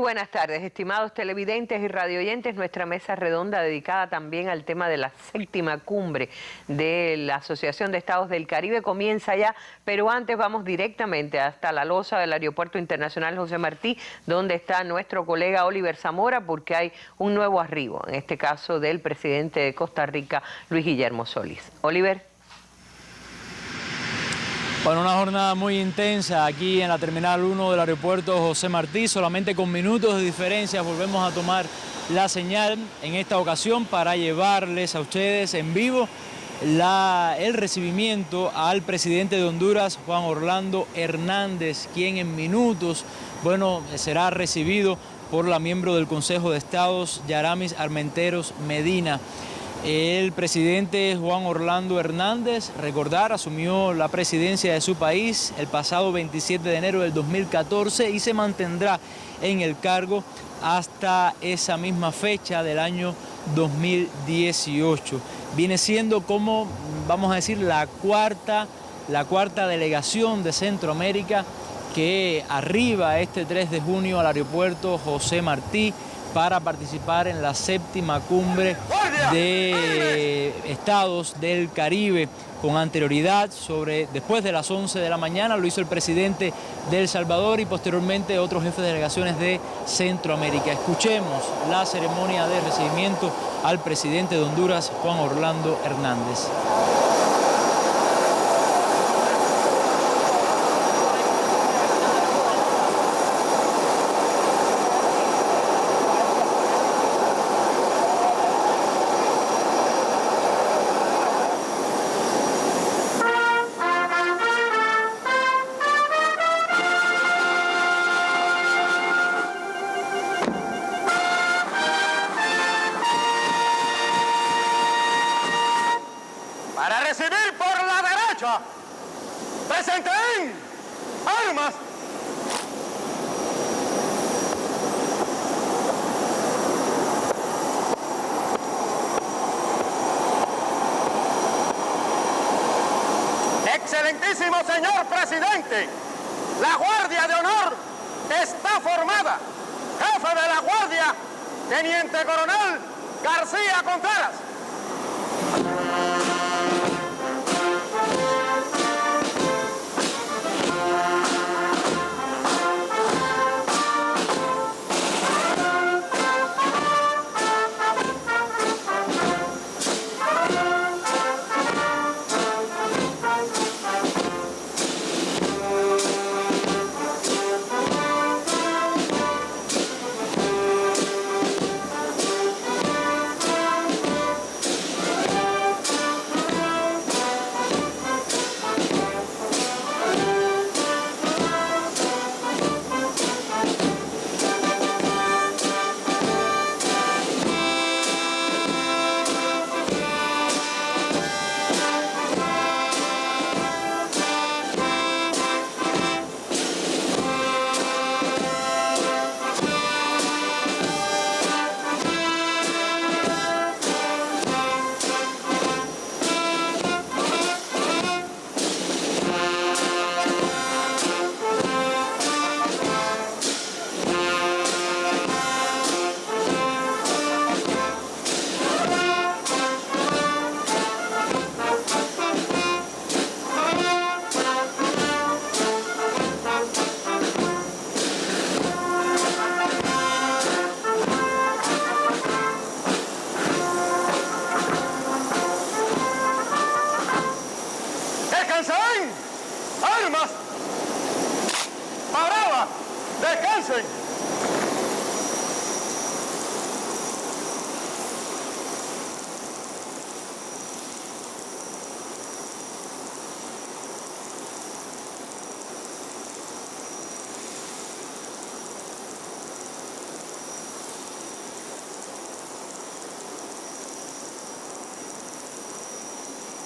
buenas tardes, estimados televidentes y radioyentes. Nuestra mesa redonda dedicada también al tema de la séptima cumbre de la Asociación de Estados del Caribe comienza ya, pero antes vamos directamente hasta la losa del Aeropuerto Internacional José Martí, donde está nuestro colega Oliver Zamora, porque hay un nuevo arribo, en este caso del presidente de Costa Rica, Luis Guillermo Solís. Oliver. Bueno, una jornada muy intensa aquí en la Terminal 1 del Aeropuerto José Martí, solamente con minutos de diferencia volvemos a tomar la señal en esta ocasión para llevarles a ustedes en vivo el recibimiento al presidente de Honduras, Juan Orlando Hernández, quien en minutos, será recibido por la miembro del Consejo de Estados, Yaramis Armenteros Medina. El presidente Juan Orlando Hernández, asumió la presidencia de su país el pasado 27 de enero del 2014 y se mantendrá en el cargo hasta esa misma fecha del año 2018. Viene siendo como, vamos a decir, la cuarta delegación de Centroamérica que arriba este 3 de junio al aeropuerto José Martí para participar en la séptima cumbre de Estados del Caribe. Con anterioridad, después de las 11 de la mañana, lo hizo el presidente de El Salvador y posteriormente otros jefes de delegaciones de Centroamérica. Escuchemos la ceremonia de recibimiento al presidente de Honduras, Juan Orlando Hernández. Para recibir por la derecha, presenten armas. Excelentísimo señor presidente, la Guardia de Honor está formada. Jefe de la Guardia, Teniente Coronel García Contreras. ¡Armas! ¡Parada! ¡Descansen!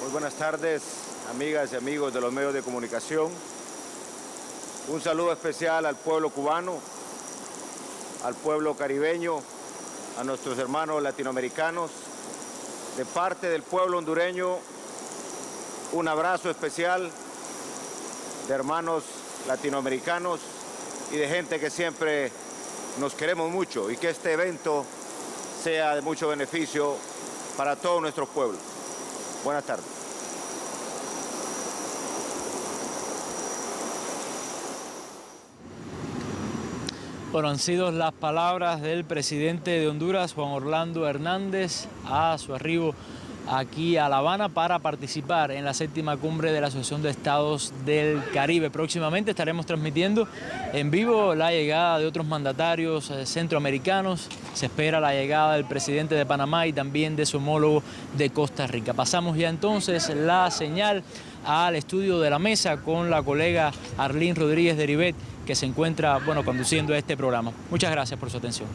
Muy buenas tardes, amigas y amigos de los medios de comunicación. Un saludo especial al pueblo cubano, al pueblo caribeño, a nuestros hermanos latinoamericanos. De parte del pueblo hondureño, un abrazo especial de hermanos latinoamericanos y de gente que siempre nos queremos mucho y que este evento sea de mucho beneficio para todos nuestros pueblos. Buenas tardes. Bueno, han sido las palabras del presidente de Honduras, Juan Orlando Hernández, a su arribo aquí a La Habana para participar en la 7ª cumbre de la Asociación de Estados del Caribe. Próximamente estaremos transmitiendo en vivo la llegada de otros mandatarios centroamericanos. Se espera la llegada del presidente de Panamá y también de su homólogo de Costa Rica. Pasamos ya entonces la señal al estudio de la mesa con la colega Arlene Rodríguez de Ribet, que se encuentra, conduciendo este programa. Muchas gracias por su atención.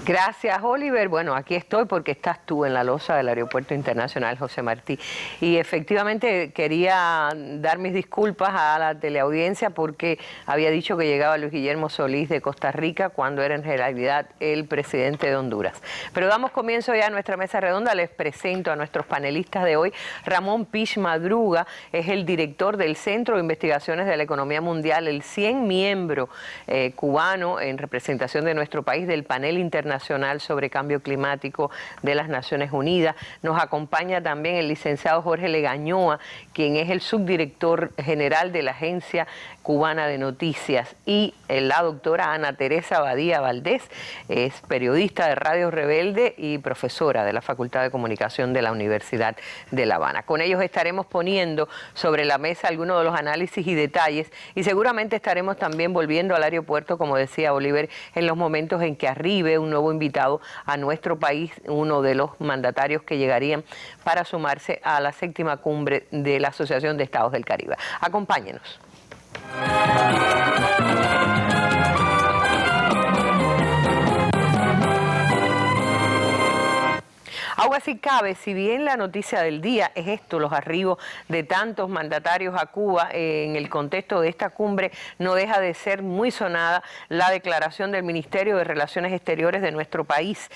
Gracias, Oliver. Bueno, aquí estoy porque estás tú en la losa del Aeropuerto Internacional José Martí. Y efectivamente quería dar mis disculpas a la teleaudiencia porque había dicho que llegaba Luis Guillermo Solís de Costa Rica cuando era en realidad el presidente de Honduras. Pero damos comienzo ya a nuestra mesa redonda. Les presento a nuestros panelistas de hoy. Ramón Pich Madruga es el director del Centro de Investigaciones de la Economía Mundial, el 100 miembro cubano en representación de nuestro país del panel internacional sobre cambio climático de las Naciones Unidas. Nos acompaña también el licenciado Jorge Legañoa, quien es el subdirector general de la Agencia Cubana de Noticias, y la doctora Ana Teresa Badía Valdés, es periodista de Radio Rebelde y profesora de la Facultad de Comunicación de la Universidad de La Habana. Con ellos estaremos poniendo sobre la mesa algunos de los análisis y detalles, y seguramente estaremos también volviendo al aeropuerto, como decía Oliver, en los momentos en que arribe un nuevo invitado a nuestro país, uno de los mandatarios que llegarían para sumarse a la 7ª cumbre de la Asociación de Estados del Caribe. Acompáñenos. Algo así cabe, si bien la noticia del día es esto, los arribos de tantos mandatarios a Cuba en el contexto de esta cumbre, no deja de ser muy sonada la declaración del Ministerio de Relaciones Exteriores de nuestro país,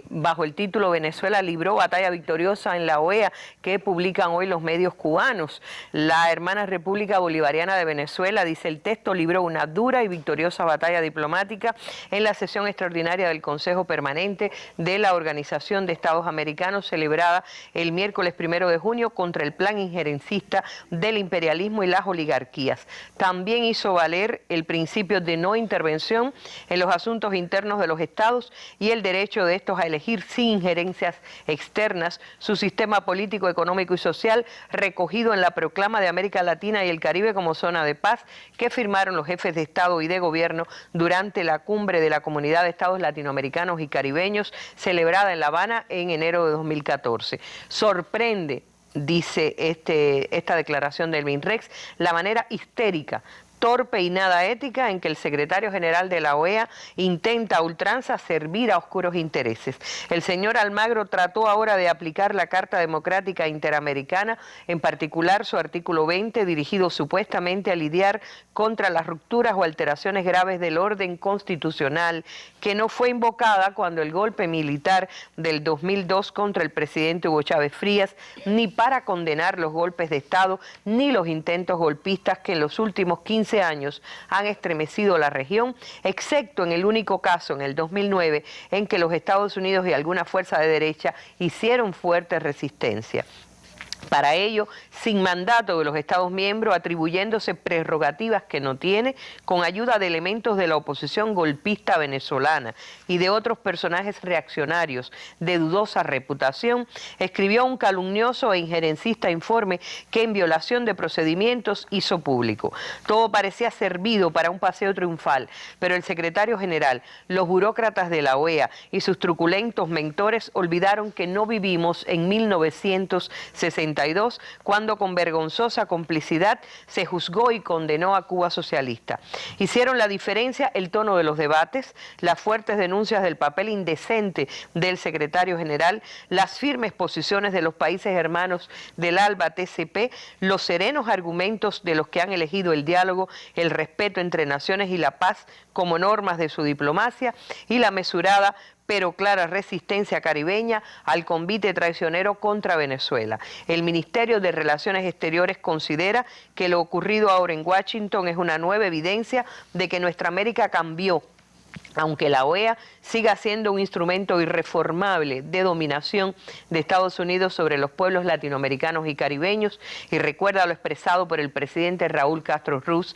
bajo el título Venezuela libró batalla victoriosa en la OEA, que publican hoy los medios cubanos. La hermana República Bolivariana de Venezuela, dice el texto, libró una dura y victoriosa batalla diplomática en la sesión extraordinaria del Consejo Permanente de la Organización de Estados Americanos celebrada el miércoles 1 de junio contra el plan injerencista del imperialismo y las oligarquías. También hizo valer el principio de no intervención en los asuntos internos de los estados y el derecho de estos a elegir sin injerencias externas su sistema político, económico y social, recogido en la proclama de América Latina y el Caribe como zona de paz que firmaron los jefes de Estado y de Gobierno durante la cumbre de la Comunidad de Estados Latinoamericanos y Caribeños celebrada en La Habana en enero de 2014. Sorprende, dice esta declaración del MINREX, la manera histérica, torpe y nada ética en que el secretario general de la OEA intenta a ultranza servir a oscuros intereses. El señor Almagro trató ahora de aplicar la Carta Democrática Interamericana, en particular su artículo 20, dirigido supuestamente a lidiar contra las rupturas o alteraciones graves del orden constitucional, que no fue invocada cuando el golpe militar del 2002 contra el presidente Hugo Chávez Frías, ni para condenar los golpes de Estado, ni los intentos golpistas que en los últimos 15 años han estremecido la región, excepto en el único caso, en el 2009, en que los Estados Unidos y alguna fuerza de derecha hicieron fuerte resistencia. Para ello, sin mandato de los Estados miembros, atribuyéndose prerrogativas que no tiene, con ayuda de elementos de la oposición golpista venezolana y de otros personajes reaccionarios de dudosa reputación, escribió un calumnioso e injerencista informe que en violación de procedimientos hizo público. Todo parecía servido para un paseo triunfal, pero el secretario general, los burócratas de la OEA y sus truculentos mentores olvidaron que no vivimos en 1962, cuando con vergonzosa complicidad se juzgó y condenó a Cuba socialista. Hicieron la diferencia el tono de los debates, las fuertes denuncias del papel indecente del secretario general, las firmes posiciones de los países hermanos del ALBA-TCP, los serenos argumentos de los que han elegido el diálogo, el respeto entre naciones y la paz como normas de su diplomacia, y la mesurada pero clara resistencia caribeña al convite traicionero contra Venezuela. El Ministerio de Relaciones Exteriores considera que lo ocurrido ahora en Washington es una nueva evidencia de que nuestra América cambió aunque la OEA siga siendo un instrumento irreformable de dominación de Estados Unidos sobre los pueblos latinoamericanos y caribeños, y recuerda lo expresado por el presidente Raúl Castro Ruz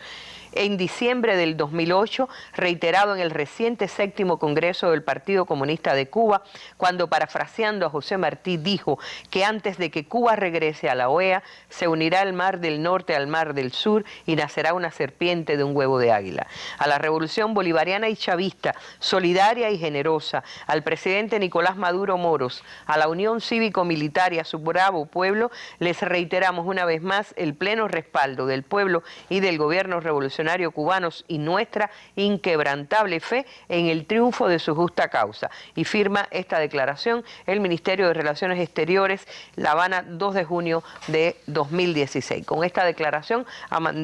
en diciembre del 2008, reiterado en el reciente 7º Congreso del Partido Comunista de Cuba, cuando, parafraseando a José Martí, dijo que antes de que Cuba regrese a la OEA, se unirá el Mar del Norte al Mar del Sur y nacerá una serpiente de un huevo de águila. A la revolución bolivariana y chavista, solidaria y generosa, al presidente Nicolás Maduro Moros, a la Unión Cívico-Militar y a su bravo pueblo, les reiteramos una vez más el pleno respaldo del pueblo y del gobierno revolucionario cubanos y nuestra inquebrantable fe en el triunfo de su justa causa. Y firma esta declaración el Ministerio de Relaciones Exteriores, La Habana, 2 de junio de 2016. Con esta declaración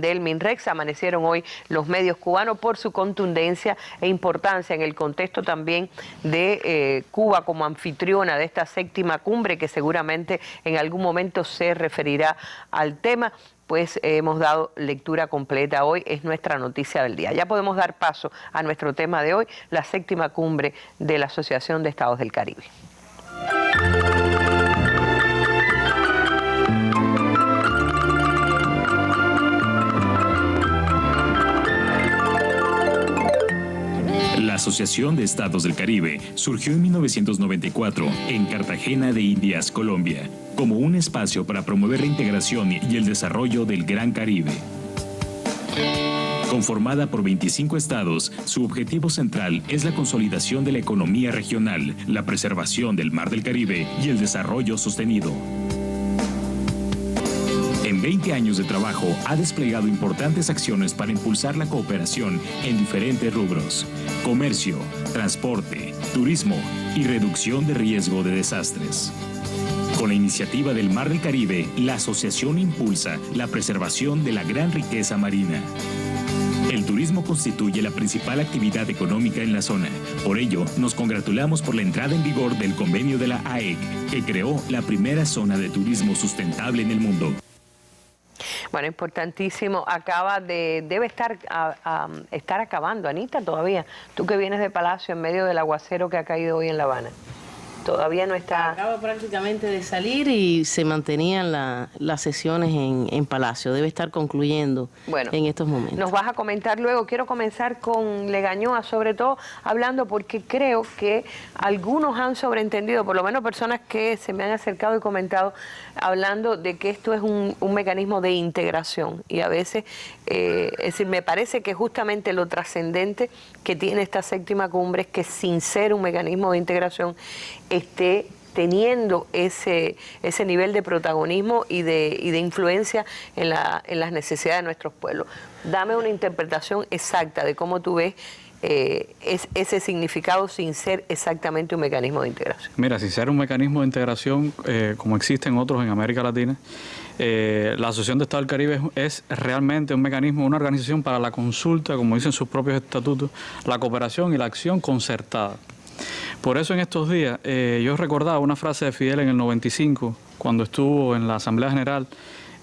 del MINREX amanecieron hoy los medios cubanos por su contundencia e importancia en el contexto también de Cuba como anfitriona de esta 7ª cumbre, que seguramente en algún momento se referirá al tema. Pues hemos dado lectura completa hoy, es nuestra noticia del día. Ya podemos dar paso a nuestro tema de hoy, la 7ª cumbre de la Asociación de Estados del Caribe. La Asociación de Estados del Caribe surgió en 1994 en Cartagena de Indias, Colombia, como un espacio para promover la integración y el desarrollo del Gran Caribe. Conformada por 25 estados, su objetivo central es la consolidación de la economía regional, la preservación del Mar del Caribe y el desarrollo sostenido. En 20 años de trabajo ha desplegado importantes acciones para impulsar la cooperación en diferentes rubros: comercio, transporte, turismo y reducción de riesgo de desastres. Con la iniciativa del Mar del Caribe, la asociación impulsa la preservación de la gran riqueza marina. El turismo constituye la principal actividad económica en la zona. Por ello, nos congratulamos por la entrada en vigor del convenio de la AEC, que creó la primera zona de turismo sustentable en el mundo. Bueno, importantísimo. Debe estar acabando, Anita, todavía. Tú que vienes de Palacio en medio del aguacero que ha caído hoy en La Habana. Todavía no está... Acaba prácticamente de salir y se mantenían las sesiones en Palacio. Debe estar concluyendo en estos momentos. Nos vas a comentar luego. Quiero comenzar con Legañoa, sobre todo hablando porque creo que algunos han sobreentendido, por lo menos personas que se me han acercado y comentado, hablando de que esto es un mecanismo de integración. Y a veces, es decir, me parece que justamente lo trascendente que tiene esta 7ª cumbre es que, sin ser un mecanismo de integración, esté teniendo ese nivel de protagonismo y de influencia en las necesidades de nuestros pueblos. Dame una interpretación exacta de cómo tú ves ese significado sin ser exactamente un mecanismo de integración. Mira, sin ser un mecanismo de integración como existen otros en América Latina, la Asociación de Estados del Caribe es realmente un mecanismo, una organización para la consulta, como dicen sus propios estatutos, la cooperación y la acción concertada. Por eso en estos días yo recordaba una frase de Fidel en el 95, cuando estuvo en la Asamblea General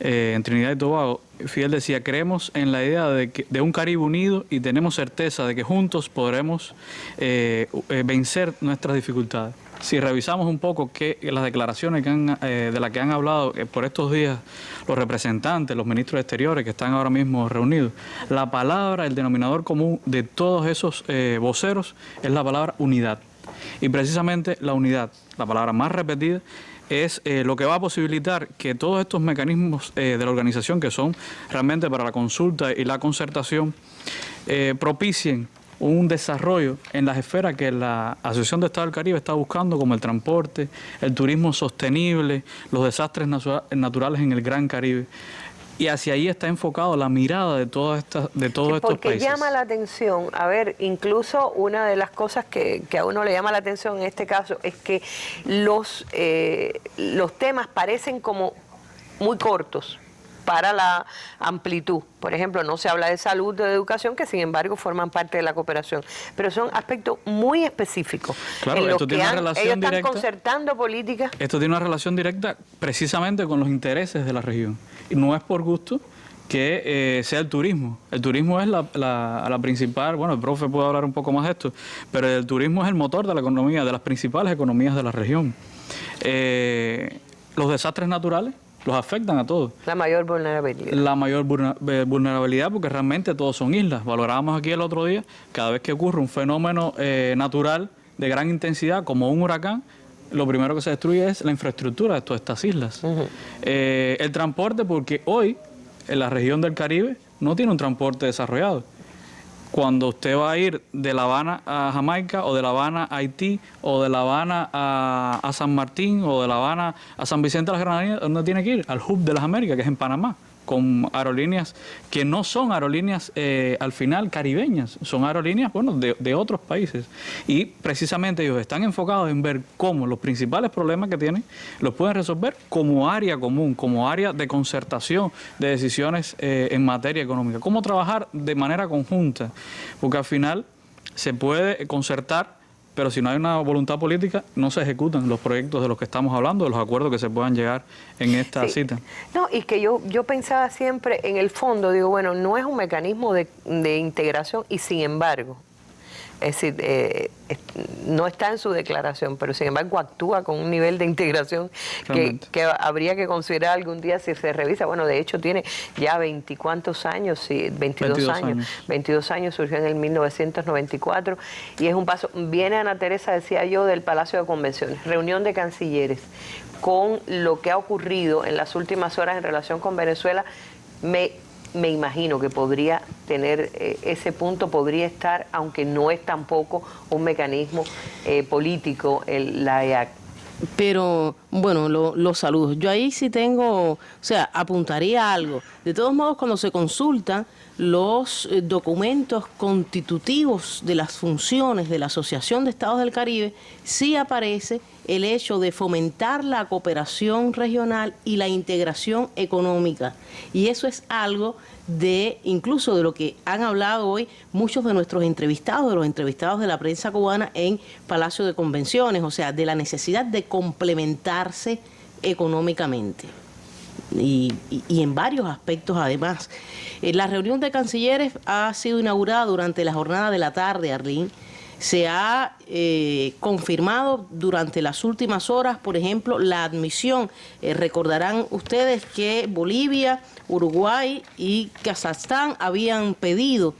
en Trinidad y Tobago. Fidel decía: creemos en la idea de un Caribe unido y tenemos certeza de que juntos podremos vencer nuestras dificultades. Si revisamos un poco las declaraciones de las que han hablado por estos días los representantes, los ministros exteriores que están ahora mismo reunidos, la palabra, el denominador común de todos esos voceros es la palabra unidad. Y precisamente la unidad, la palabra más repetida, es lo que va a posibilitar que todos estos mecanismos de la organización, que son realmente para la consulta y la concertación, propicien un desarrollo en las esferas que la Asociación de Estados del Caribe está buscando, como el transporte, el turismo sostenible, los desastres naturales en el Gran Caribe. Y hacia ahí está enfocado la mirada de todos estos países. Porque llama la atención, a ver, incluso una de las cosas que a uno le llama la atención en este caso es que los temas parecen como muy cortos para la amplitud. Por ejemplo, no se habla de salud, de educación, que sin embargo forman parte de la cooperación, pero son aspectos muy específicos. Claro, en esto tiene una relación ellos están directa, concertando políticas. Esto tiene una relación directa precisamente con los intereses de la región. Y no es por gusto que sea el turismo. El turismo es la principal, bueno, el profe puede hablar un poco más de esto, pero el turismo es el motor de la economía, de las principales economías de la región. Los desastres naturales los afectan a todos. La mayor vulnerabilidad. La mayor vulnerabilidad, porque realmente todos son islas. Valorábamos aquí el otro día, cada vez que ocurre un fenómeno natural de gran intensidad, como un huracán, lo primero que se destruye es la infraestructura de todas estas islas. El transporte, porque hoy en la región del Caribe no tiene un transporte desarrollado. Cuando usted va a ir de La Habana a Jamaica, o de La Habana a Haití, o de La Habana a San Martín, o de La Habana a San Vicente de las Granadinas, ¿dónde tiene que ir? Al hub de las Américas, que es en Panamá, con aerolíneas que no son aerolíneas al final caribeñas, son aerolíneas, bueno, de otros países. Y precisamente ellos están enfocados en ver cómo los principales problemas que tienen los pueden resolver como área común, como área de concertación de decisiones en materia económica. Cómo trabajar de manera conjunta, porque al final se puede concertar, pero si no hay una voluntad política, no se ejecutan los proyectos de los que estamos hablando, de los acuerdos que se puedan llegar en esta cita. No, y que yo pensaba siempre, en el fondo, digo, bueno, no es un mecanismo de integración, y sin embargo, es decir, no está en su declaración, pero sin embargo actúa con un nivel de integración que habría que considerar algún día si se revisa. Bueno, de hecho tiene ya 22 años, 22 años, surgió en el 1994 y es un paso. Viene Ana Teresa, decía yo, del Palacio de Convenciones, reunión de cancilleres, con lo que ha ocurrido en las últimas horas en relación con Venezuela. Me imagino que podría tener ese punto, podría estar, aunque no es tampoco un mecanismo político, la EAC. Pero, bueno, los saludos. Yo ahí sí tengo, o sea, apuntaría algo. De todos modos, cuando se consultan los documentos constitutivos de las funciones de la Asociación de Estados del Caribe, sí aparece el hecho de fomentar la cooperación regional y la integración económica. Y eso es algo incluso de lo que han hablado hoy muchos de nuestros entrevistados, de los entrevistados de la prensa cubana en Palacio de Convenciones, o sea, de la necesidad de complementarse económicamente. Y en varios aspectos además. La reunión de cancilleres ha sido inaugurada durante la jornada de la tarde, Arlene. Se ha confirmado durante las últimas horas, por ejemplo, la admisión. Recordarán ustedes que Bolivia, Uruguay y Kazajstán habían pedido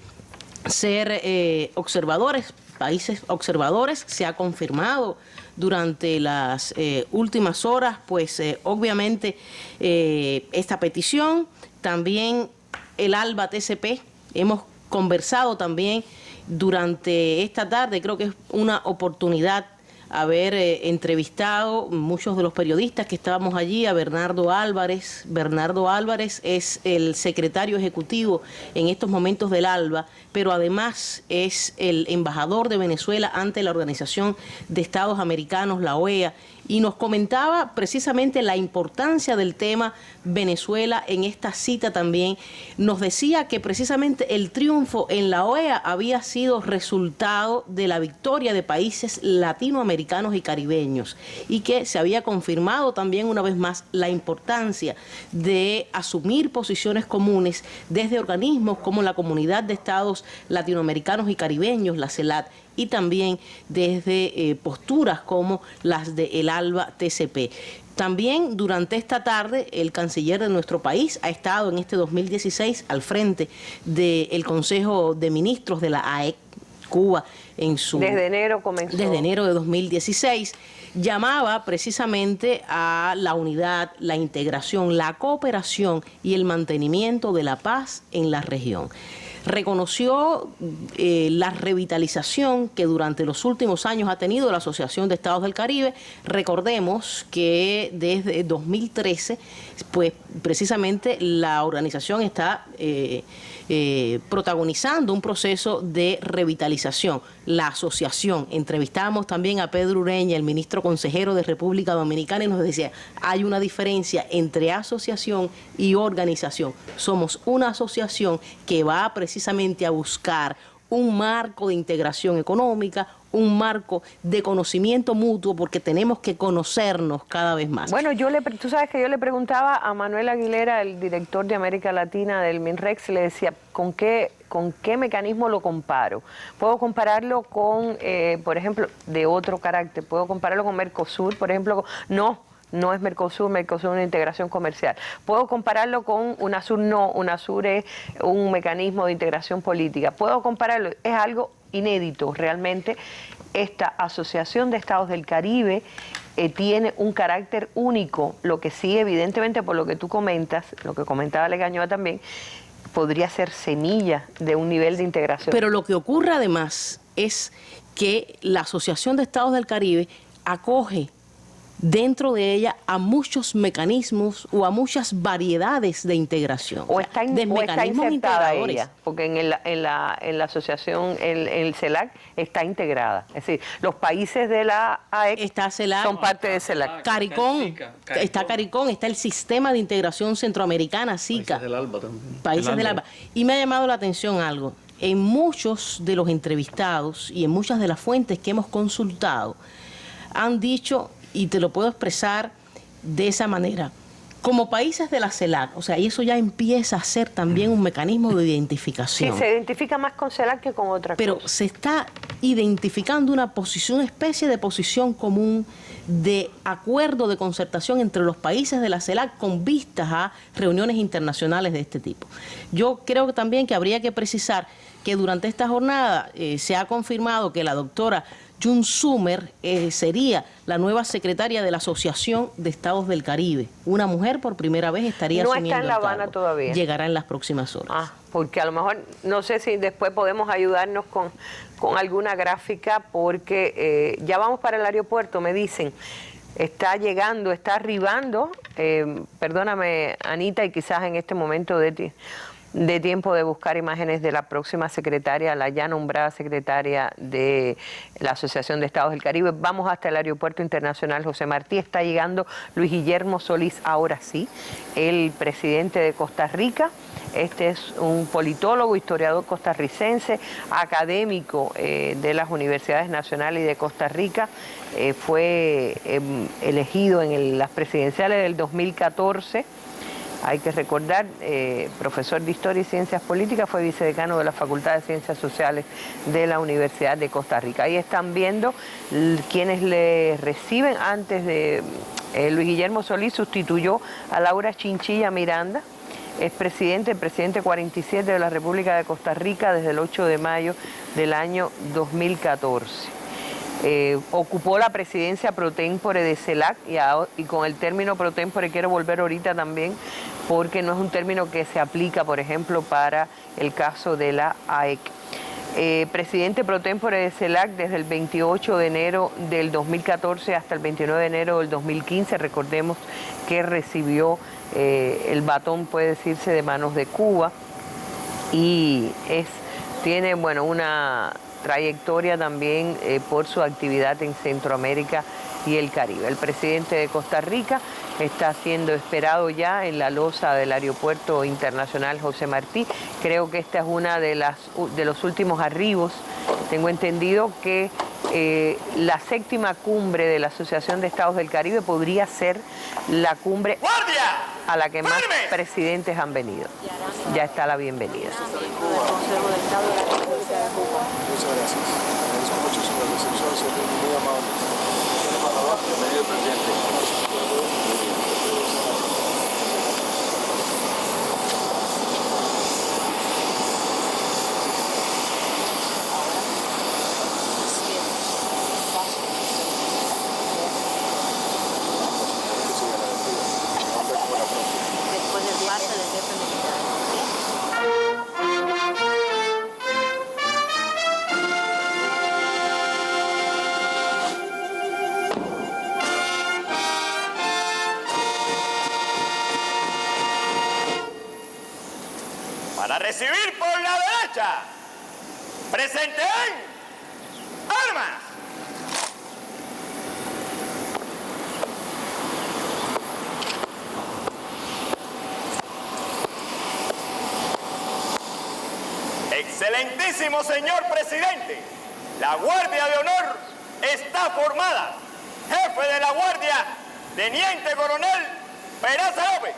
ser observadores, países observadores. Se ha confirmado durante las últimas horas, pues obviamente esta petición. También el ALBA TCP, hemos conversado también durante esta tarde, creo que es una oportunidad haber entrevistado muchos de los periodistas que estábamos allí a Bernardo Álvarez. Bernardo Álvarez es el secretario ejecutivo en estos momentos del ALBA, pero además es el embajador de Venezuela ante la Organización de Estados Americanos, la OEA, y nos comentaba precisamente la importancia del tema Venezuela en esta cita también. Nos decía que precisamente el triunfo en la OEA había sido resultado de la victoria de países latinoamericanos y caribeños, y que se había confirmado también una vez más la importancia de asumir posiciones comunes desde organismos como la Comunidad de Estados Latinoamericanos y Caribeños, la CELAC, y también desde posturas como las del ALBA TCP. También durante esta tarde el canciller de nuestro país ha estado en este 2016 al frente del Consejo de Ministros de la AEC, Cuba, desde enero comenzó. Desde enero de 2016. Llamaba precisamente a la unidad, la integración, la cooperación y el mantenimiento de la paz en la región. Reconoció la revitalización que durante los últimos años ha tenido la Asociación de Estados del Caribe. Recordemos que desde 2013, pues precisamente la organización está protagonizando un proceso de revitalización. La asociación, entrevistamos también a Pedro Ureña, el ministro consejero de República Dominicana, y nos decía, hay una diferencia entre asociación y organización. Somos una asociación que va precisamente a buscar un marco de integración económica, un marco de conocimiento mutuo, porque tenemos que conocernos cada vez más. Bueno, tú sabes que yo le preguntaba a Manuel Aguilera, el director de América Latina del MINREX, le decía, ¿con qué mecanismo lo comparo? ¿Puedo compararlo con, por ejemplo, de otro carácter? ¿Puedo compararlo con Mercosur, por ejemplo? No es Mercosur es una integración comercial. ¿Puedo compararlo con UNASUR? No, UNASUR es un mecanismo de integración política. ¿Puedo compararlo? Es algo inédito realmente. Esta Asociación de Estados del Caribe tiene un carácter único, lo que sí, evidentemente, por lo que tú comentas, lo que comentaba Legañoa también, podría ser semilla de un nivel de integración. Pero lo que ocurre además es que la Asociación de Estados del Caribe acoge dentro de ella a muchos mecanismos o a muchas variedades de integración. O está insertada ella, porque en la asociación, el CELAC está integrada. Es decir, los países de la AEC está CELAC, son parte de CELAC. CARICOM, está CARICOM, está el Sistema de Integración Centroamericana, SICA. Países del ALBA también. Países del ALBA. Y me ha llamado la atención algo. En muchos de los entrevistados y en muchas de las fuentes que hemos consultado, han dicho, y te lo puedo expresar de esa manera, como países de la CELAC, o sea, y eso ya empieza a ser también un mecanismo de identificación. Sí, se identifica más con CELAC que con otra cosa. Pero se está identificando una posición, una especie de posición común de acuerdo de concertación entre los países de la CELAC con vistas a reuniones internacionales de este tipo. Yo creo que también que habría que precisar que durante esta jornada se ha confirmado que la doctora June Summer sería la nueva secretaria de la Asociación de Estados del Caribe. Una mujer por primera vez estaría asumiendo el cargo. No está en La Habana todavía. Llegará en las próximas horas. Porque a lo mejor, no sé si después podemos ayudarnos con alguna gráfica, porque ya vamos para el aeropuerto, me dicen. Está llegando, está arribando, perdóname Anita, y quizás en este momento de tiempo de buscar imágenes de la próxima secretaria, la ya nombrada secretaria de la Asociación de Estados del Caribe. Vamos hasta el Aeropuerto Internacional José Martí. Está llegando Luis Guillermo Solís, ahora sí, el presidente de Costa Rica. Este es un politólogo, historiador costarricense, académico de las universidades nacionales y de Costa Rica. Fue elegido en las presidenciales del 2014. Hay que recordar, profesor de Historia y Ciencias Políticas, fue vicedecano de la Facultad de Ciencias Sociales de la Universidad de Costa Rica. Ahí están viendo quienes le reciben. Antes de Luis Guillermo Solís sustituyó a Laura Chinchilla Miranda, es el presidente 47 de la República de Costa Rica desde el 8 de mayo del año 2014. Ocupó la presidencia pro tempore de CELAC y con el término pro tempore quiero volver ahorita también, porque no es un término que se aplica, por ejemplo, para el caso de la AEC. Presidente pro tempore de CELAC desde el 28 de enero del 2014 hasta el 29 de enero del 2015. Recordemos que recibió el batón, puede decirse, de manos de Cuba, y tiene una trayectoria también por su actividad en Centroamérica y el Caribe. El presidente de Costa Rica está siendo esperado ya en la losa del Aeropuerto Internacional José Martí. Creo que esta es una de los últimos arribos. Tengo entendido que la 7ª cumbre de la Asociación de Estados del Caribe podría ser la cumbre a la que más presidentes han venido. Ya está la bienvenida. Muchas gracias. Agradezco mucho su recepción, siempre muy amable. Bienvenido, presidente. Después del pase del jefe militar. Para recibir por la derecha, presenten armas. Excelentísimo señor presidente, La Guardia de Honor está formada. Jefe de la Guardia, Teniente Coronel Peraza López.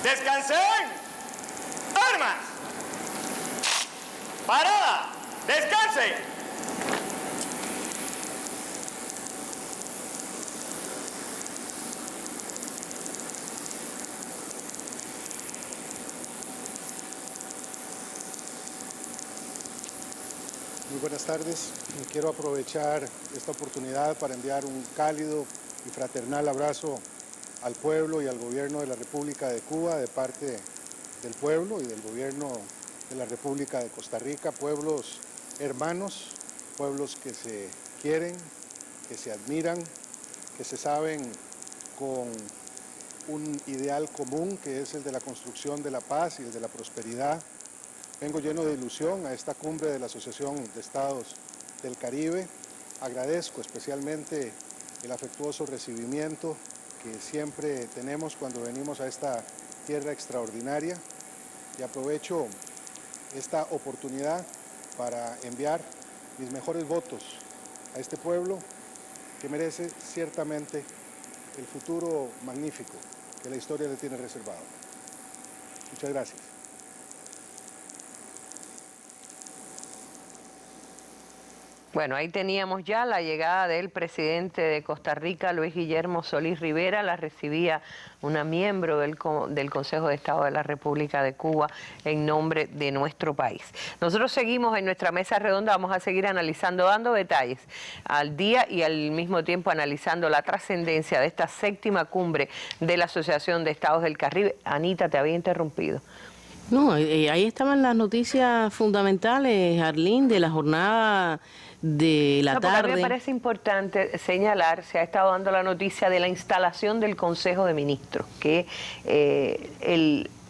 ¡Descansen! ¡Armas! ¡Parada! ¡Descansen! Muy buenas tardes. Quiero aprovechar esta oportunidad para enviar un cálido y fraternal abrazo al pueblo y al gobierno de la República de Cuba de parte del pueblo y del gobierno de la República de Costa Rica, pueblos hermanos, pueblos que se quieren, que se admiran, que se saben con un ideal común que es el de la construcción de la paz y el de la prosperidad. Vengo lleno de ilusión a esta cumbre de la Asociación de Estados del Caribe. Agradezco especialmente el afectuoso recibimiento que siempre tenemos cuando venimos a esta tierra extraordinaria y aprovecho esta oportunidad para enviar mis mejores votos a este pueblo que merece ciertamente el futuro magnífico que la historia le tiene reservado. Muchas gracias. Bueno, ahí teníamos ya la llegada del presidente de Costa Rica, Luis Guillermo Solís Rivera. La recibía una miembro del Consejo de Estado de la República de Cuba en nombre de nuestro país. Nosotros seguimos en nuestra mesa redonda, vamos a seguir analizando, dando detalles al día y al mismo tiempo analizando la trascendencia de esta 7ª cumbre de la Asociación de Estados del Caribe. Anita, te había interrumpido. No, ahí estaban las noticias fundamentales, Arlene, de la jornada de la tarde. A mí me parece importante señalar, se ha estado dando la noticia de la instalación del Consejo de Ministros, que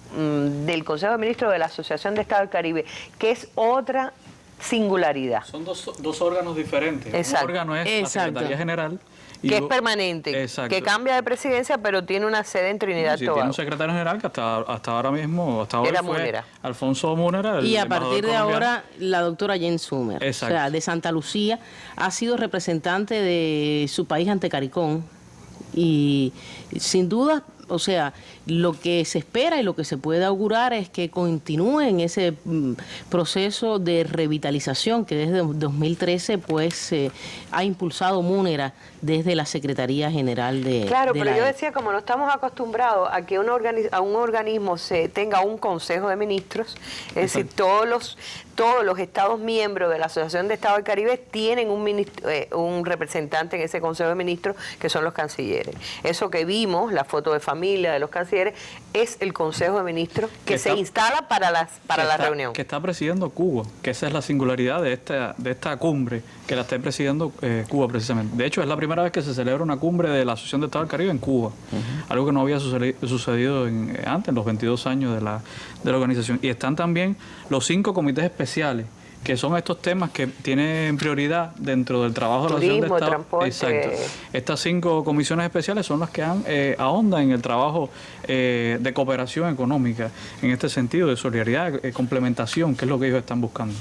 del Consejo de Ministros de la Asociación de Estados del Caribe, que es otra singularidad. Son dos órganos diferentes. Exacto. Un órgano es la Secretaría General. Que es permanente, exacto, que cambia de presidencia, pero tiene una sede en Trinidad y Tobago. Tiene un secretario general que hasta ahora mismo, hasta hoy era fue Múnera. Alfonso Múnera. Y a partir de ahora, la doctora Jen Summer. Exacto. O sea, de Santa Lucía, ha sido representante de su país ante CARICOM. Y sin duda, o sea, lo que se espera y lo que se puede augurar es que continúe en ese proceso de revitalización que desde 2013 pues ha impulsado Múnera desde la Secretaría General de Claro, de pero la yo E. decía, como no estamos acostumbrados a que un organismo se tenga un Consejo de Ministros, es decir, todos los Estados miembros de la Asociación de Estados del Caribe tienen un representante en ese Consejo de Ministros, que son los cancilleres. Eso que vimos, la foto de familia, familia de los cancilleres, es el Consejo de Ministros que se instala para la reunión. Que está presidiendo Cuba, que esa es la singularidad de esta cumbre, que la está presidiendo Cuba precisamente. De hecho, es la primera vez que se celebra una cumbre de la Asociación de Estados del Caribe en Cuba, algo que no había sucedido antes, en los 22 años de la organización. Y están también los 5 comités especiales, que son estos temas que tienen prioridad dentro del trabajo de la Asociación de Estados. Transporte. Exacto. Estas 5 comisiones especiales son las que ahondan en el trabajo de cooperación económica, en este sentido de solidaridad, complementación, que es lo que ellos están buscando.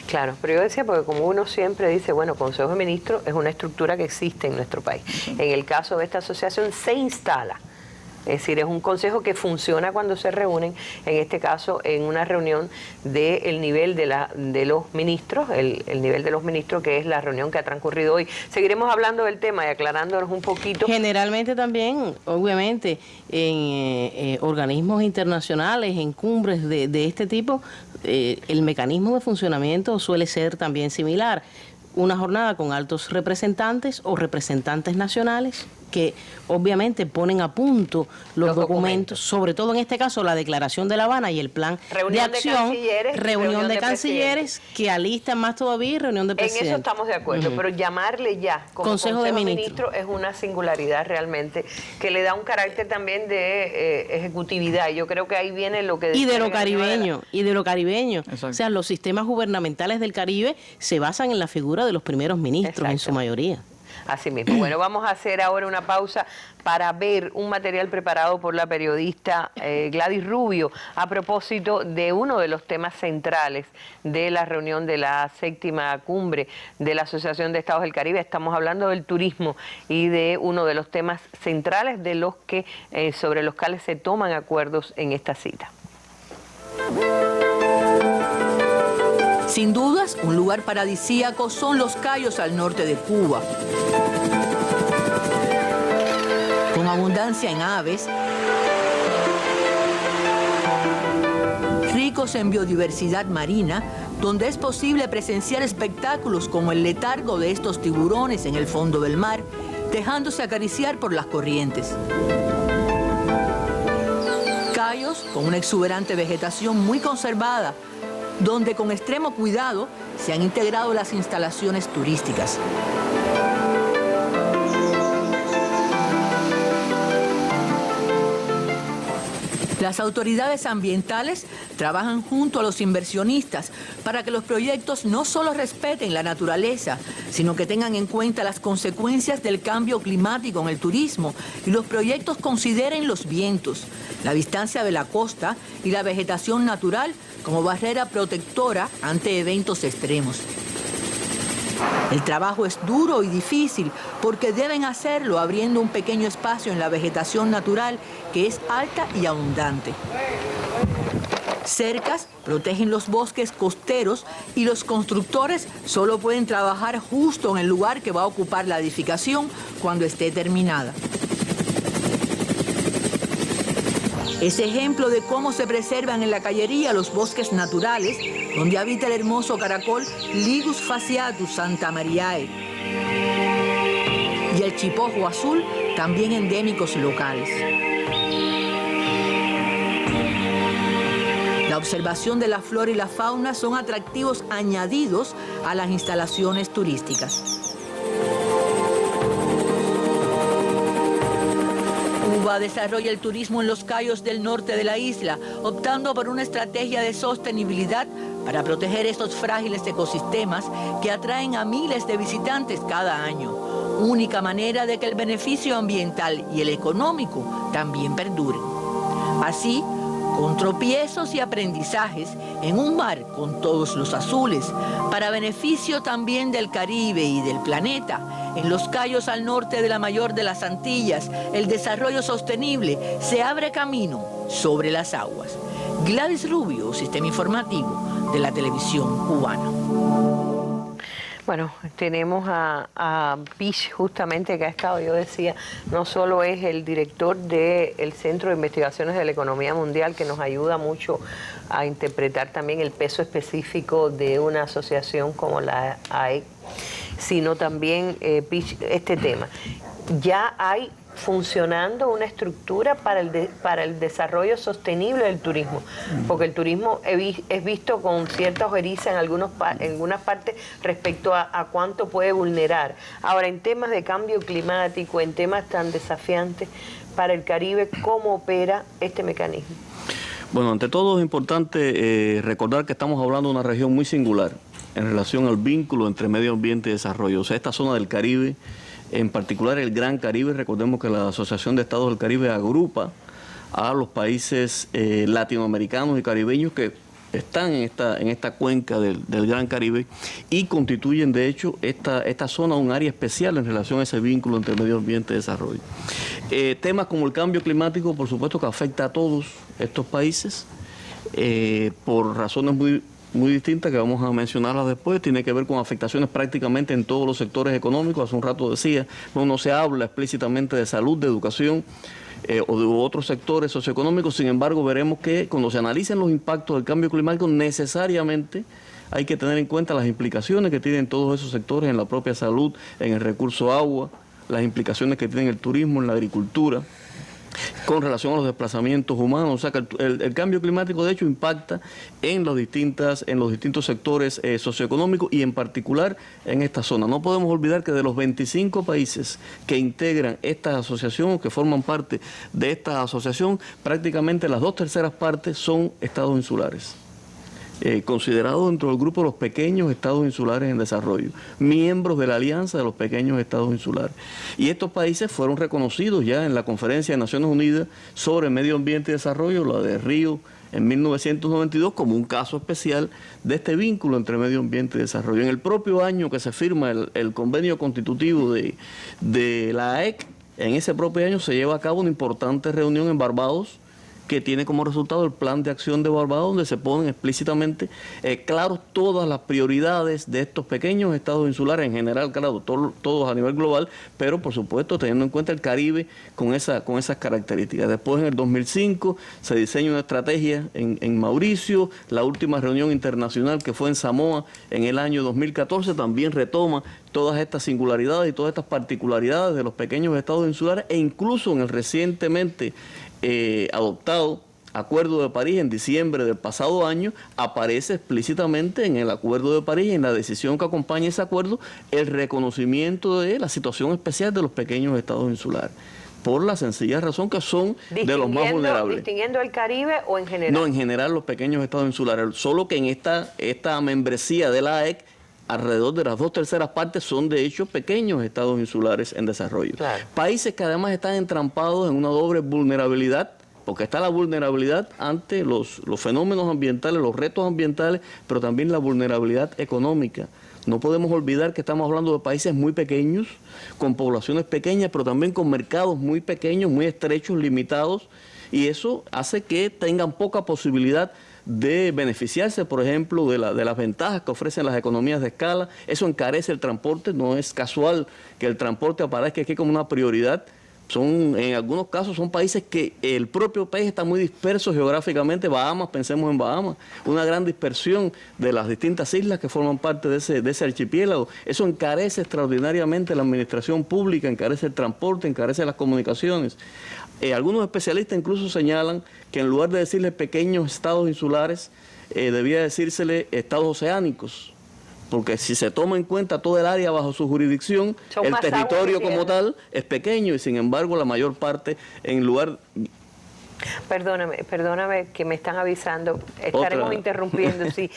Claro, pero yo decía, porque como uno siempre dice, bueno, Consejo de Ministros es una estructura que existe en nuestro país. En el caso de esta asociación se instala. Es decir, es un consejo que funciona cuando se reúnen, en este caso en una reunión del nivel de los ministros, el nivel de los ministros, que es la reunión que ha transcurrido hoy. Seguiremos hablando del tema y aclarándonos un poquito. Generalmente también, obviamente, en organismos internacionales, en cumbres de este tipo, el mecanismo de funcionamiento suele ser también similar. Una jornada con altos representantes o representantes nacionales que obviamente ponen a punto los documentos, sobre todo en este caso la Declaración de La Habana y el plan de acción, reunión de cancilleres, que alistan más todavía, reunión de presidentes. En eso estamos de acuerdo, pero llamarle ya como Consejo de Ministros es una singularidad realmente que le da un carácter también de ejecutividad, y yo creo que ahí viene lo que... Y de lo caribeño. Exacto. O sea, los sistemas gubernamentales del Caribe se basan en la figura de los primeros ministros. Exacto. En su mayoría. Así mismo. Bueno, vamos a hacer ahora una pausa para ver un material preparado por la periodista Gladys Rubio a propósito de uno de los temas centrales de la reunión de la 7ª cumbre de la Asociación de Estados del Caribe. Estamos hablando del turismo y de uno de los temas centrales de los que sobre los cuales se toman acuerdos en esta cita. Sin dudas, un lugar paradisíaco son los Cayos al norte de Cuba. Con abundancia en aves, ricos en biodiversidad marina, donde es posible presenciar espectáculos como el letargo de estos tiburones en el fondo del mar, dejándose acariciar por las corrientes. Cayos con una exuberante vegetación muy conservada, donde con extremo cuidado se han integrado las instalaciones turísticas. Las autoridades ambientales trabajan junto a los inversionistas para que los proyectos no solo respeten la naturaleza, sino que tengan en cuenta las consecuencias del cambio climático en el turismo y los proyectos consideren los vientos, la distancia de la costa y la vegetación natural como barrera protectora ante eventos extremos. El trabajo es duro y difícil porque deben hacerlo abriendo un pequeño espacio en la vegetación natural que es alta y abundante. Cercas protegen los bosques costeros y los constructores solo pueden trabajar justo en el lugar que va a ocupar la edificación cuando esté terminada. Es ejemplo de cómo se preservan en la Cayería los bosques naturales, donde habita el hermoso caracol Ligus fasciatus santamariae y el chipojo azul, también endémicos locales. La observación de la flora y la fauna son atractivos añadidos a las instalaciones turísticas. Cuba desarrolla el turismo en los Cayos del norte de la isla, optando por una estrategia de sostenibilidad para proteger estos frágiles ecosistemas que atraen a miles de visitantes cada año. Única manera de que el beneficio ambiental y el económico también perduren. Así, con tropiezos y aprendizajes en un mar con todos los azules, para beneficio también del Caribe y del planeta, en los Cayos al norte de la mayor de las Antillas, el desarrollo sostenible se abre camino sobre las aguas. Gladys Rubio, Sistema Informativo de la Televisión Cubana. Bueno, tenemos a Pish justamente que ha estado, yo decía, no solo es el director del Centro de Investigaciones de la Economía Mundial, que nos ayuda mucho a interpretar también el peso específico de una asociación como la AEC, sino también, Pish, este tema. Ya hay funcionando una estructura para el desarrollo sostenible del turismo, porque el turismo es visto con cierta ojeriza en algunas partes respecto a cuánto puede vulnerar. Ahora, en temas de cambio climático, en temas tan desafiantes para el Caribe, ¿cómo opera este mecanismo? Bueno, ante todo es importante recordar que estamos hablando de una región muy singular en relación al vínculo entre medio ambiente y desarrollo. O sea, esta zona del Caribe, en particular el Gran Caribe, recordemos que la Asociación de Estados del Caribe agrupa a los países latinoamericanos y caribeños que están en esta cuenca del Gran Caribe y constituyen de hecho esta zona un área especial en relación a ese vínculo entre medio ambiente y desarrollo. Temas como el cambio climático, por supuesto que afecta a todos estos países por razones muy distintas que vamos a mencionarlas después. Tiene que ver con afectaciones prácticamente en todos los sectores económicos. Hace un rato decía, no se habla explícitamente de salud, de educación o de otros sectores socioeconómicos. Sin embargo, veremos que cuando se analicen los impactos del cambio climático, necesariamente hay que tener en cuenta las implicaciones que tienen todos esos sectores en la propia salud, en el recurso agua, las implicaciones que tienen el turismo, en la agricultura, con relación a los desplazamientos humanos. O sea que el cambio climático de hecho impacta en los distintos sectores socioeconómicos y en particular en esta zona. No podemos olvidar que de los 25 países que integran esta asociación o que forman parte de esta asociación, prácticamente las 2/3 partes son estados insulares. Considerados dentro del grupo de los pequeños estados insulares en desarrollo, miembros de la Alianza de los Pequeños Estados Insulares. Y estos países fueron reconocidos ya en la Conferencia de Naciones Unidas sobre Medio Ambiente y Desarrollo, la de Río, en 1992, como un caso especial de este vínculo entre medio ambiente y desarrollo. En el propio año que se firma el convenio constitutivo de la AEC, en ese propio año se lleva a cabo una importante reunión en Barbados, que tiene como resultado el Plan de Acción de Barbados, donde se ponen explícitamente claros todas las prioridades de estos pequeños estados insulares, en general, claro, todos a nivel global, pero por supuesto teniendo en cuenta el Caribe con esas características. Después, en el 2005, se diseña una estrategia en Mauricio. La última reunión internacional, que fue en Samoa en el año 2014, también retoma todas estas singularidades y todas estas particularidades de los pequeños estados insulares, e incluso en el recientemente adoptado Acuerdo de París en diciembre del pasado año, aparece explícitamente en el Acuerdo de París, en la decisión que acompaña ese acuerdo, el reconocimiento de la situación especial de los pequeños estados insulares, por la sencilla razón que son de los más vulnerables. ¿Distinguiendo el Caribe o en general? No, en general los pequeños estados insulares, solo que en esta membresía de la AEC, alrededor de las 2/3 partes son de hecho pequeños estados insulares en desarrollo. Claro. Países que además están entrampados en una doble vulnerabilidad, porque está la vulnerabilidad ante los fenómenos ambientales, los retos ambientales, pero también la vulnerabilidad económica. No podemos olvidar que estamos hablando de países muy pequeños, con poblaciones pequeñas, pero también con mercados muy pequeños, muy estrechos, limitados, y eso hace que tengan poca posibilidad de beneficiarse, por ejemplo, de las ventajas que ofrecen las economías de escala. Eso encarece el transporte. No es casual que el transporte aparezca aquí como una prioridad. En algunos casos son países que el propio país está muy disperso geográficamente. Bahamas, pensemos en Bahamas, una gran dispersión de las distintas islas que forman parte de ese archipiélago. Eso encarece extraordinariamente la administración pública, encarece el transporte, encarece las comunicaciones. Algunos especialistas incluso señalan que en lugar de decirle pequeños estados insulares, debía decírsele estados oceánicos, porque si se toma en cuenta todo el área bajo su jurisdicción, el territorio como tal es pequeño y sin embargo la mayor parte en lugar... Perdóname que me están avisando, estaremos interrumpiendo, sí,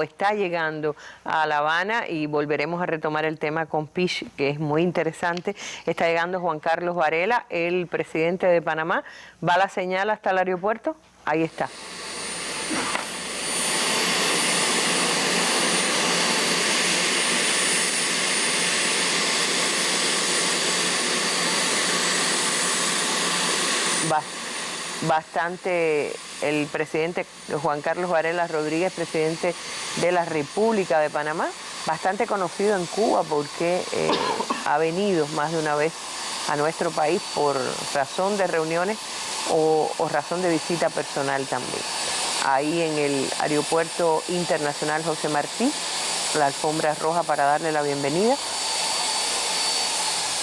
está llegando a La Habana y volveremos a retomar el tema con Pish, que es muy interesante. Está llegando Juan Carlos Varela, el presidente de Panamá. ¿Va la señal hasta el aeropuerto? Ahí está. Bastante el presidente Juan Carlos Varela Rodríguez, presidente de la República de Panamá, bastante conocido en Cuba porque ha venido más de una vez a nuestro país por razón de reuniones o razón de visita personal también. Ahí en el Aeropuerto Internacional José Martí, la alfombra roja para darle la bienvenida.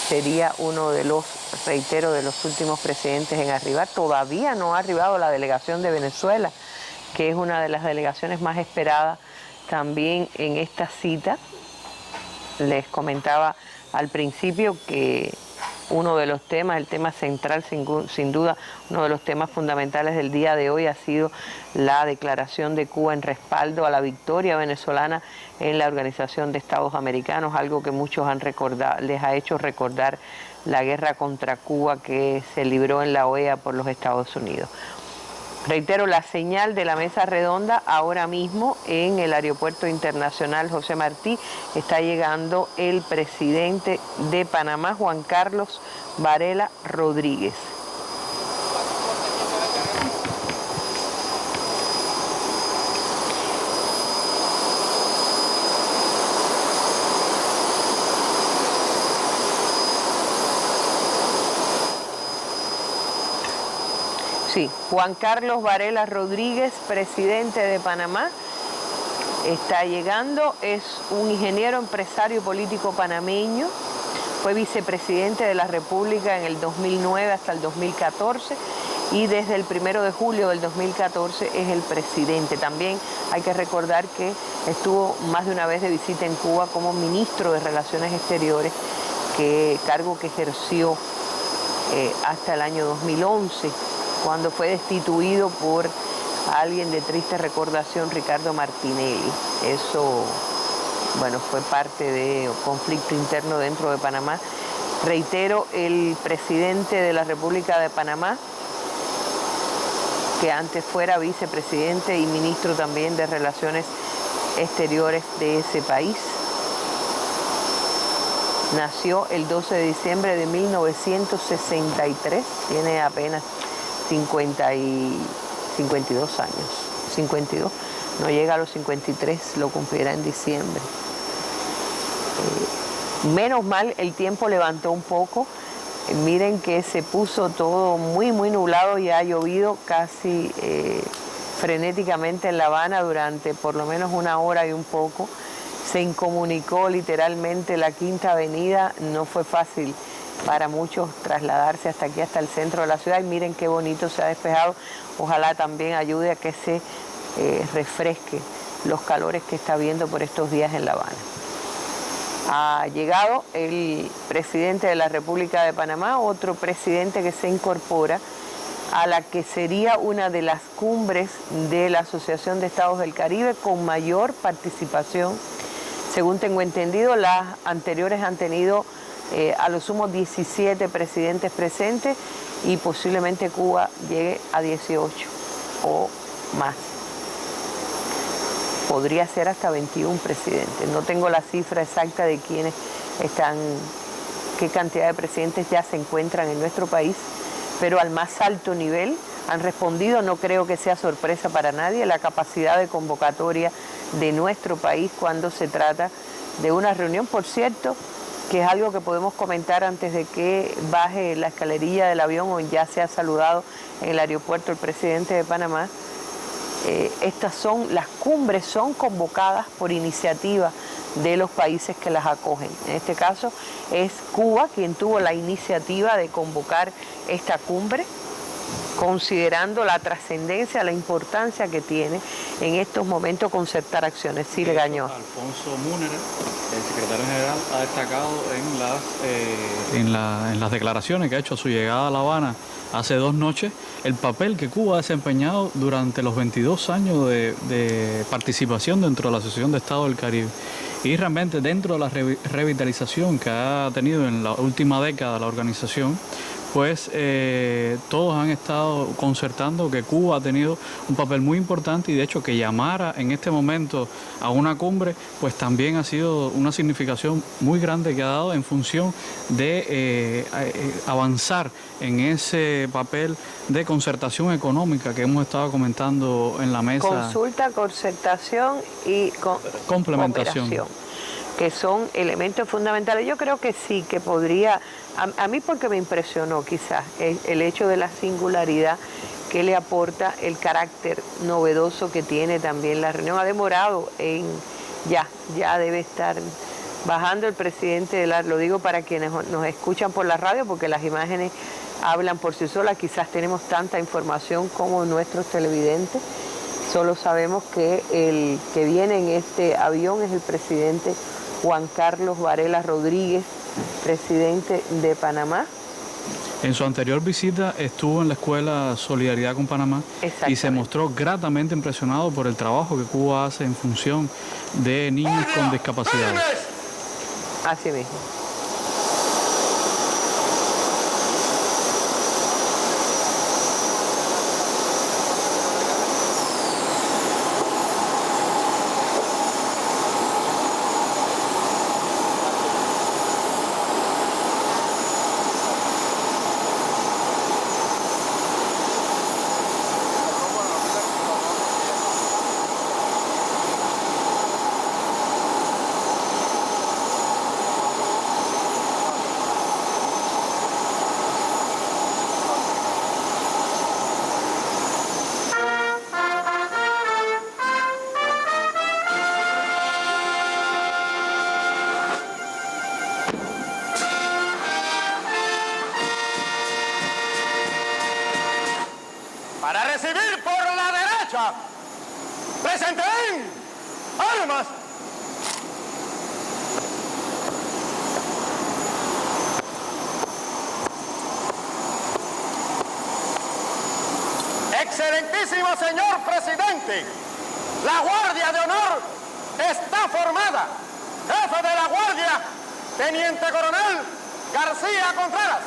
sería uno de los, reitero, de los últimos presidentes en arribar. Todavía no ha arribado la delegación de Venezuela, que es una de las delegaciones más esperadas también en esta cita. Les comentaba al principio que uno de los temas, el tema central sin duda, uno de los temas fundamentales del día de hoy ha sido la declaración de Cuba en respaldo a la victoria venezolana en la Organización de Estados Americanos, algo que muchos les ha hecho recordar la guerra contra Cuba que se libró en la OEA por los Estados Unidos. Reitero, la señal de la mesa redonda ahora mismo en el Aeropuerto Internacional José Martí está llegando el presidente de Panamá, Juan Carlos Varela Rodríguez. Sí, Juan Carlos Varela Rodríguez, presidente de Panamá, está llegando, es un ingeniero, empresario político panameño, fue vicepresidente de la República en el 2009 hasta el 2014 y desde el 1 de julio del 2014 es el presidente. También hay que recordar que estuvo más de una vez de visita en Cuba como ministro de Relaciones Exteriores, cargo que ejerció hasta el año 2011. Cuando fue destituido por alguien de triste recordación, Ricardo Martinelli. Eso, bueno, fue parte de conflicto interno dentro de Panamá. Reitero, el presidente de la República de Panamá, que antes fuera vicepresidente y ministro también de Relaciones Exteriores de ese país, nació el 12 de diciembre de 1963, tiene apenas 52 años, 52, no llega a los 53, lo cumplirá en diciembre. Menos mal, el tiempo levantó un poco, miren que se puso todo muy nublado y ha llovido casi frenéticamente en La Habana durante por lo menos una hora y un poco. Se incomunicó literalmente la Quinta Avenida, no fue fácil para muchos trasladarse hasta aquí, hasta el centro de la ciudad, y miren qué bonito se ha despejado. Ojalá también ayude a que se refresque los calores que está habiendo por estos días en La Habana. Ha llegado el presidente de la República de Panamá, otro presidente que se incorpora a la que sería una de las cumbres de la Asociación de Estados del Caribe con mayor participación. Según tengo entendido, las anteriores han tenido a lo sumo 17 presidentes presentes y posiblemente Cuba llegue a 18 o más. Podría ser hasta 21 presidentes. No tengo la cifra exacta de quiénes están, qué cantidad de presidentes ya se encuentran en nuestro país, pero al más alto nivel han respondido, no creo que sea sorpresa para nadie, la capacidad de convocatoria de nuestro país cuando se trata de una reunión, por cierto, que es algo que podemos comentar antes de que baje la escalerilla del avión o ya se ha saludado en el aeropuerto el presidente de Panamá. Las cumbres son convocadas por iniciativa de los países que las acogen. En este caso es Cuba quien tuvo la iniciativa de convocar esta cumbre, considerando la trascendencia, la importancia que tiene en estos momentos concertar acciones. Sí, le Gañó. Alfonso Múnera, el secretario general, ha destacado en las declaraciones que ha hecho a su llegada a La Habana hace 2 noches el papel que Cuba ha desempeñado durante los 22 años de participación dentro de la Asociación de Estados del Caribe. Y realmente dentro de la revitalización que ha tenido en la última década la organización, pues todos han estado concertando que Cuba ha tenido un papel muy importante y de hecho que llamara en este momento a una cumbre, pues también ha sido una significación muy grande que ha dado en función de avanzar en ese papel de concertación económica que hemos estado comentando en la mesa. Consulta, concertación y complementación. Cooperación, que son elementos fundamentales. Yo creo que sí, que podría, a mí porque me impresionó quizás el hecho de la singularidad que le aporta el carácter novedoso que tiene también la reunión. Ha demorado ya debe estar bajando el presidente de lo digo para quienes nos escuchan por la radio, porque las imágenes hablan por sí solas, quizás tenemos tanta información como nuestros televidentes, solo sabemos que el que viene en este avión es el presidente Juan Carlos Varela Rodríguez, presidente de Panamá. En su anterior visita estuvo en la escuela Solidaridad con Panamá y se mostró gratamente impresionado por el trabajo que Cuba hace en función de niños con discapacidades. Así mismo. Para recibir por la derecha, presenten armas. Excelentísimo señor presidente, la Guardia de Honor está formada. Jefe de la Guardia, Teniente Coronel García Contreras.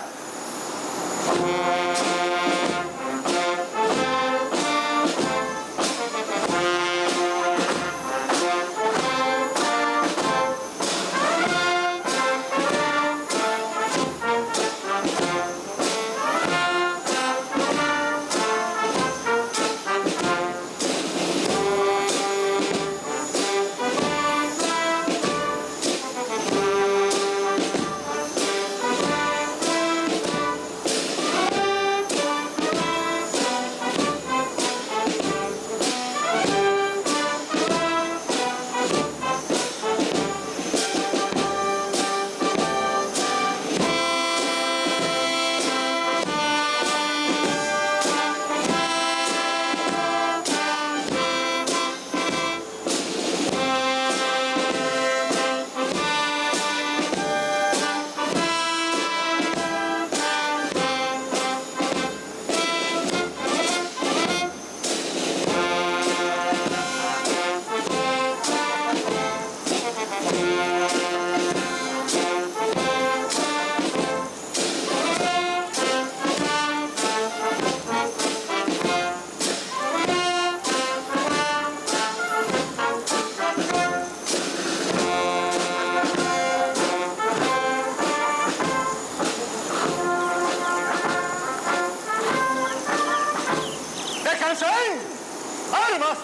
¡Armas!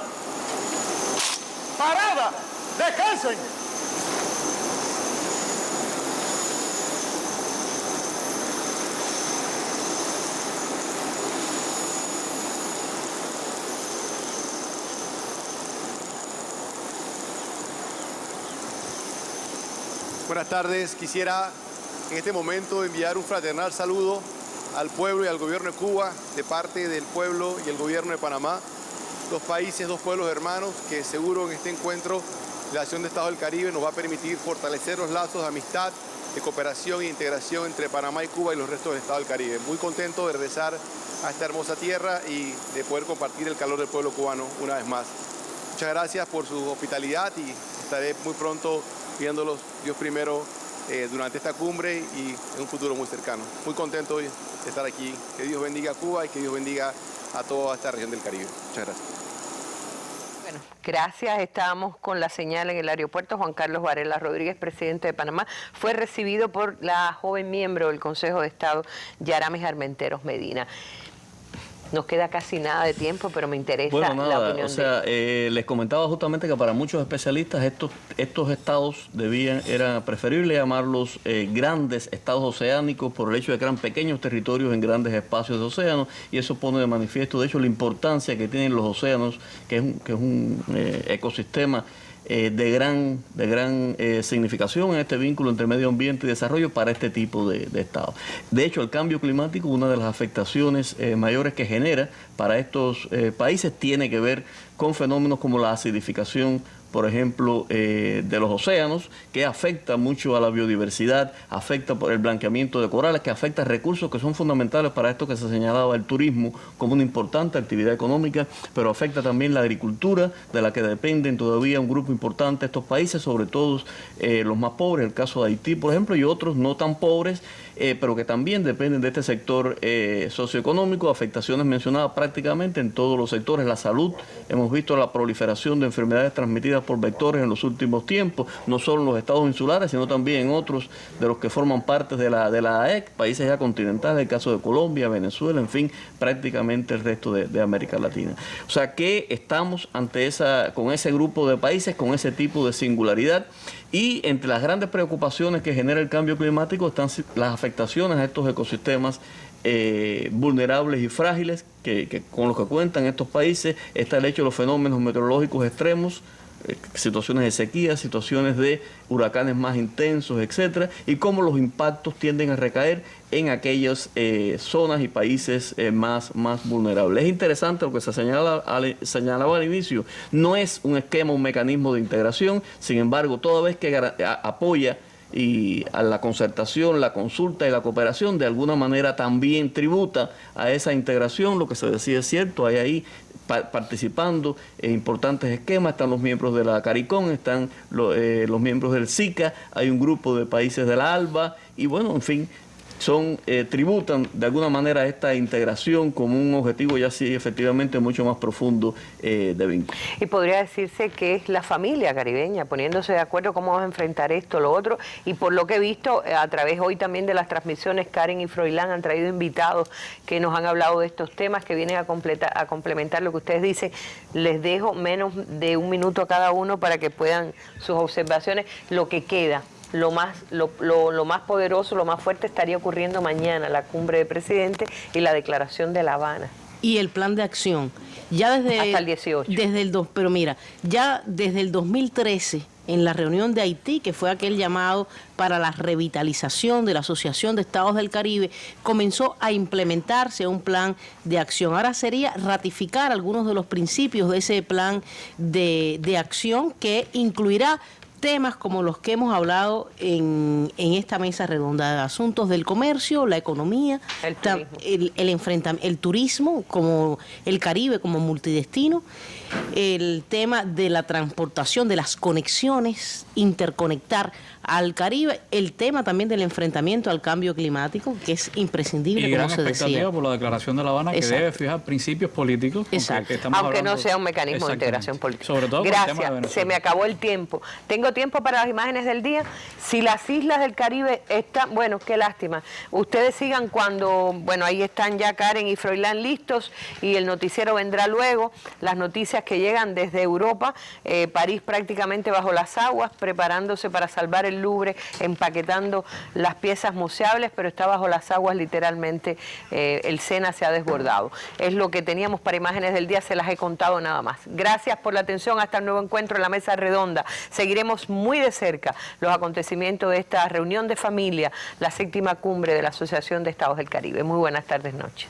¡Parada! ¡Descansen! Buenas tardes. Quisiera en este momento enviar un fraternal saludo al pueblo y al gobierno de Cuba de parte del pueblo y el gobierno de Panamá. Dos países, dos pueblos hermanos que seguro en este encuentro de la Asociación de Estados del Caribe nos va a permitir fortalecer los lazos de amistad, de cooperación e integración entre Panamá y Cuba y los restos del Estado del Caribe. Muy contento de regresar a esta hermosa tierra y de poder compartir el calor del pueblo cubano una vez más. Muchas gracias por su hospitalidad y estaré muy pronto viéndolos, Dios primero, durante esta cumbre y en un futuro muy cercano. Muy contento hoy de estar aquí. Que Dios bendiga a Cuba y que Dios bendiga a toda esta región del Caribe. Muchas gracias. Bueno, gracias. Estábamos con la señal en el aeropuerto. Juan Carlos Varela Rodríguez, presidente de Panamá, fue recibido por la joven miembro del Consejo de Estado, Yaramis Armenteros Medina. Nos queda casi nada de tiempo, pero me interesa la opinión les comentaba justamente que para muchos especialistas estos estados era preferible llamarlos grandes estados oceánicos por el hecho de que eran pequeños territorios en grandes espacios de océano, y eso pone de manifiesto, de hecho, la importancia que tienen los océanos, que es un ecosistema de gran significación en este vínculo entre medio ambiente y desarrollo para este tipo de estados. De hecho, el cambio climático, una de las afectaciones mayores que genera para estos países tiene que ver con fenómenos como la acidificación, por ejemplo, de los océanos, que afecta mucho a la biodiversidad, afecta por el blanqueamiento de corales, que afecta recursos que son fundamentales para esto que se señalaba el turismo como una importante actividad económica, pero afecta también la agricultura, de la que dependen todavía un grupo importante de estos países, sobre todo los más pobres, el caso de Haití, por ejemplo, y otros no tan pobres, pero que también dependen de este sector socioeconómico, afectaciones mencionadas prácticamente en todos los sectores. La salud, hemos visto la proliferación de enfermedades transmitidas por vectores en los últimos tiempos, no solo en los estados insulares, sino también en otros de los que forman parte de la AEC, países ya continentales, el caso de Colombia, Venezuela, en fin, prácticamente el resto de América Latina. O sea que estamos ante con ese grupo de países, con ese tipo de singularidad, y entre las grandes preocupaciones que genera el cambio climático están las afectaciones a estos ecosistemas vulnerables y frágiles con los que cuentan estos países. Está el hecho de los fenómenos meteorológicos extremos, situaciones de sequía, situaciones de huracanes más intensos, etcétera, y cómo los impactos tienden a recaer en aquellas zonas y países más vulnerables. Es interesante lo que se señalaba al inicio. No es un esquema, un mecanismo de integración, sin embargo, toda vez que apoya y a la concertación, la consulta y la cooperación, de alguna manera también tributa a esa integración. Lo que se decía es cierto, hay ahí participando en importantes esquemas, están los miembros de la CARICOM, están los miembros del SICA, hay un grupo de países de la ALBA, y bueno, en fin, tributan de alguna manera a esta integración como un objetivo ya sí efectivamente mucho más profundo de vínculo. Y podría decirse que es la familia caribeña poniéndose de acuerdo cómo vamos a enfrentar esto, lo otro, y por lo que he visto a través hoy también de las transmisiones, Karen y Froilán han traído invitados que nos han hablado de estos temas que vienen a complementar lo que ustedes dicen. Les dejo menos de un minuto a cada uno para que puedan sus observaciones, lo que queda. Lo más poderoso, lo más fuerte estaría ocurriendo mañana, la cumbre de presidentes y la declaración de La Habana. Y el plan de acción, ya desde... Hasta el 18. Pero mira, ya desde el 2013, en la reunión de Haití, que fue aquel llamado para la revitalización de la Asociación de Estados del Caribe, comenzó a implementarse un plan de acción. Ahora sería ratificar algunos de los principios de ese plan de acción que incluirá temas como los que hemos hablado en esta mesa redonda, asuntos del comercio, la economía, el turismo como el Caribe como multidestino, el tema de la transportación, de las conexiones, interconectar al Caribe, el tema también del enfrentamiento al cambio climático, que es imprescindible, y como gran se expectativa decía. por la declaración de La Habana, que debe fijar principios políticos. Exacto. Aunque no sea un mecanismo de integración política. Sobre todo por el tema de Venezuela. Se me acabó el tiempo. ¿Tengo tiempo para las imágenes del día? Si las islas del Caribe están, bueno, qué lástima. Ustedes sigan cuando, bueno, ahí están ya Karen y Froilán listos y el noticiero vendrá luego. Las noticias que llegan desde Europa, París prácticamente bajo las aguas, preparándose para salvar el Louvre, empaquetando las piezas museables, pero está bajo las aguas literalmente, el Sena se ha desbordado. Es lo que teníamos para imágenes del día, se las he contado nada más. Gracias por la atención, hasta el nuevo encuentro en la mesa redonda. Seguiremos muy de cerca los acontecimientos de esta reunión de familia, la 7ª cumbre de la Asociación de Estados del Caribe. Muy buenas tardes, noches.